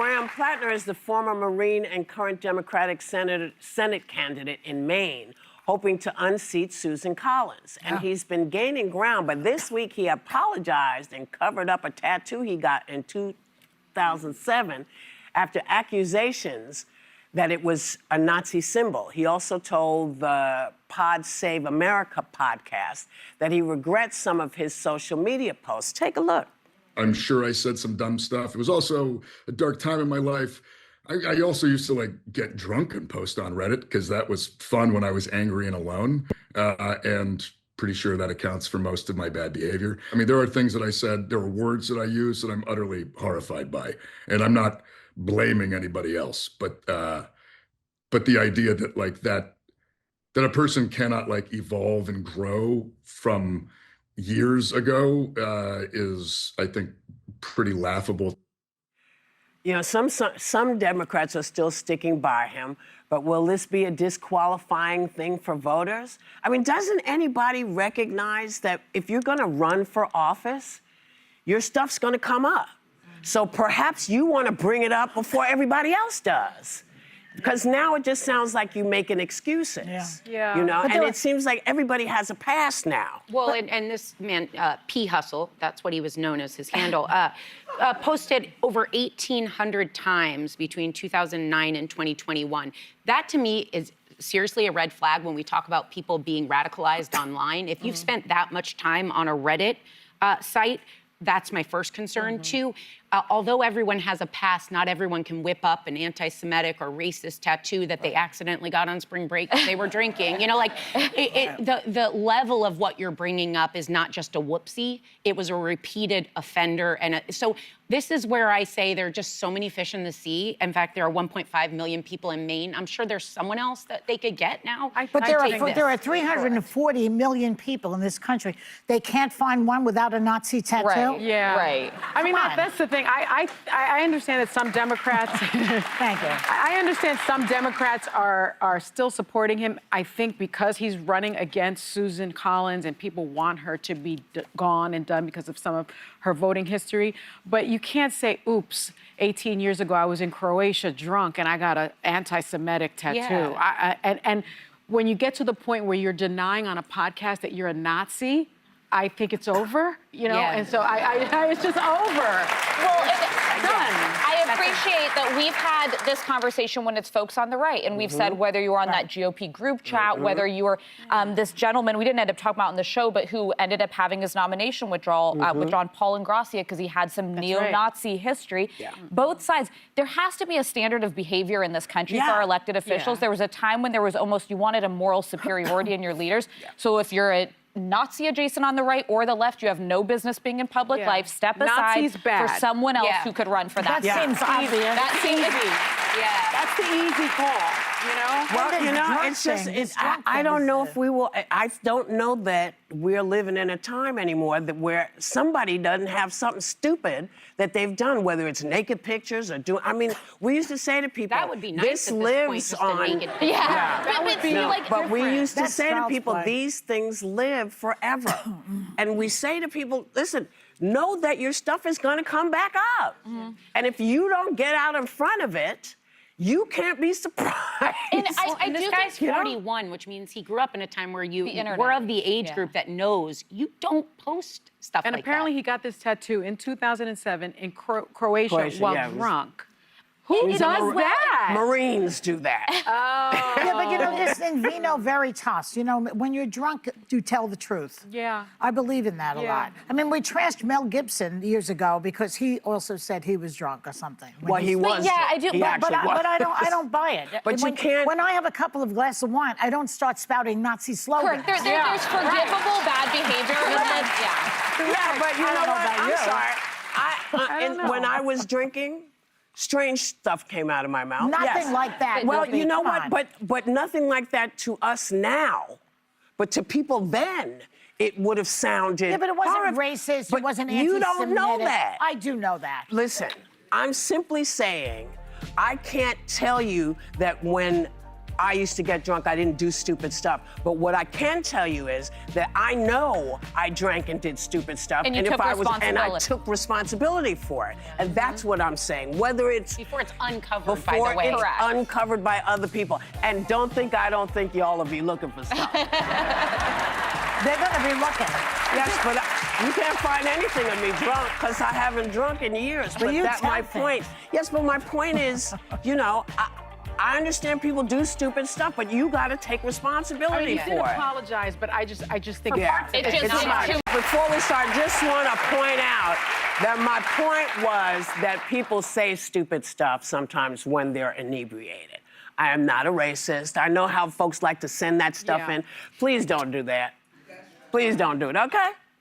Graham Platner is the former Marine and current Democratic Senate candidate in Maine, hoping to unseat Susan Collins. And he's been gaining ground, but this week he apologized and covered up a tattoo he got in 2007 after accusations that it was a Nazi symbol. He also told the Pod Save America podcast that he regrets some of his social media posts. Take a look. I'm sure I said some dumb stuff. It was also a dark time in my life. I also used to get drunk and post on Reddit because that was fun when I was angry and alone. And pretty sure that accounts for most of my bad behavior. I mean, there are things that I said, there were words that I used that I'm utterly horrified by. And I'm not blaming anybody else, but the idea that that a person cannot evolve and grow from years ago is, I think, pretty laughable. You know, some Democrats are still sticking by him, but will this be a disqualifying thing for voters? I mean, doesn't anybody recognize that if you're going to run for office, your stuff's going to come up? So perhaps you want to bring it up before everybody else does. Because now it just sounds like you're making excuses. Yeah. You know, and it seems like everybody has a past now. Well, and this man, P. Hustle, that's what he was known as, his handle, posted over 1,800 times between 2009 and 2021. That, to me, is seriously a red flag when we talk about people being radicalized online. If you've spent that much time on a Reddit site, that's my first concern, too. Although everyone has a past, not everyone can whip up an anti-Semitic or racist tattoo that they accidentally got on spring break because they were drinking. You know, the level of what you're bringing up is not just a whoopsie. It was a repeated offender. And so this is where I say there are just so many fish in the sea. In fact, there are 1.5 million people in Maine. I'm sure there's someone else that they could get now. But there are 340 million people in this country. They can't find one without a Nazi tattoo? Right. Yeah. Right. I mean, that's the thing. I understand that some Democrats. Thank you. I understand some Democrats are still supporting him. I think because he's running against Susan Collins and people want her to be gone and done because of some of her voting history. But you can't say, oops, 18 years ago I was in Croatia drunk and I got an anti-Semitic tattoo. Yeah. And when you get to the point where you're denying on a podcast that you're a Nazi, I think it's over, you know, and so it's just over. Well, I appreciate that we've had this conversation when it's folks on the right, and we've said whether you were on that GOP group chat, whether you were this gentleman we didn't end up talking about on the show, but who ended up having his nomination withdrawn, Paul Ingrassia, because he had some neo-Nazi history. Both sides. There has to be a standard of behavior in this country for our elected officials. There was a time when there was almost, you wanted a moral superiority in your leaders. So if you're a Nazi adjacent on the right or the left, you have no business being in public life. Step aside for someone else who could run for that. That seems obvious. That's easy. That's the easy call, you know? Well, you know, it's just, I don't know if we will, I don't know that we're living in a time anymore where somebody doesn't have something stupid that they've done, whether it's naked pictures or I mean, we used to say to people, that would be nice this lives on. That would be but we used to say to people, these things live forever. And we say to people, listen, know that your stuff is going to come back up. And if you don't get out in front of it, you can't be surprised. And this guy's 41, which means he grew up in a time where you were of the age group that knows you don't post stuff like that. And apparently he got this tattoo in 2007 in Croatia while drunk. Who does that? Marines do that. Yeah, but you know, this in vino veritas. You know, when you're drunk, you tell the truth. Yeah. I believe in that a lot. I mean, we trashed Mel Gibson years ago because he also said he was drunk or something. Well, he was. Yeah, I do. But I don't buy it. But you can't. When I have a couple of glasses of wine, I don't start spouting Nazi slogans. Correct. There's forgivable bad behavior. But you know what? I'm sorry. When I was drinking, strange stuff came out of my mouth. Nothing like that. Well, you know what? But nothing like that to us now. But to people then, it would have sounded. Yeah, but it wasn't racist. It wasn't anti-Semitic. You don't know that. I do know that. Listen, I'm simply saying, I can't tell you that when I used to get drunk, I didn't do stupid stuff. But what I can tell you is that I know I drank and did stupid stuff. And you if took I responsibility. and I took responsibility for it. And that's what I'm saying. Whether it's Before it's uncovered, before by the way. it's Correct. uncovered by other people. And don't think I don't think y'all will be looking for stuff. They're going to be looking. Yes, but you can't find anything of me drunk because I haven't drunk in years. But you that's my tell point. Yes, but my point is, you know, I understand people do stupid stuff, but you got to take responsibility I mean, he did for it. apologize, but I just think Yeah, It's just it's not not. too- Before we start, just want to point out that my point was that people say stupid stuff sometimes when they're inebriated. I am not a racist. I know how folks like to send that stuff Yeah. in. Please don't do that. Please don't do it, okay?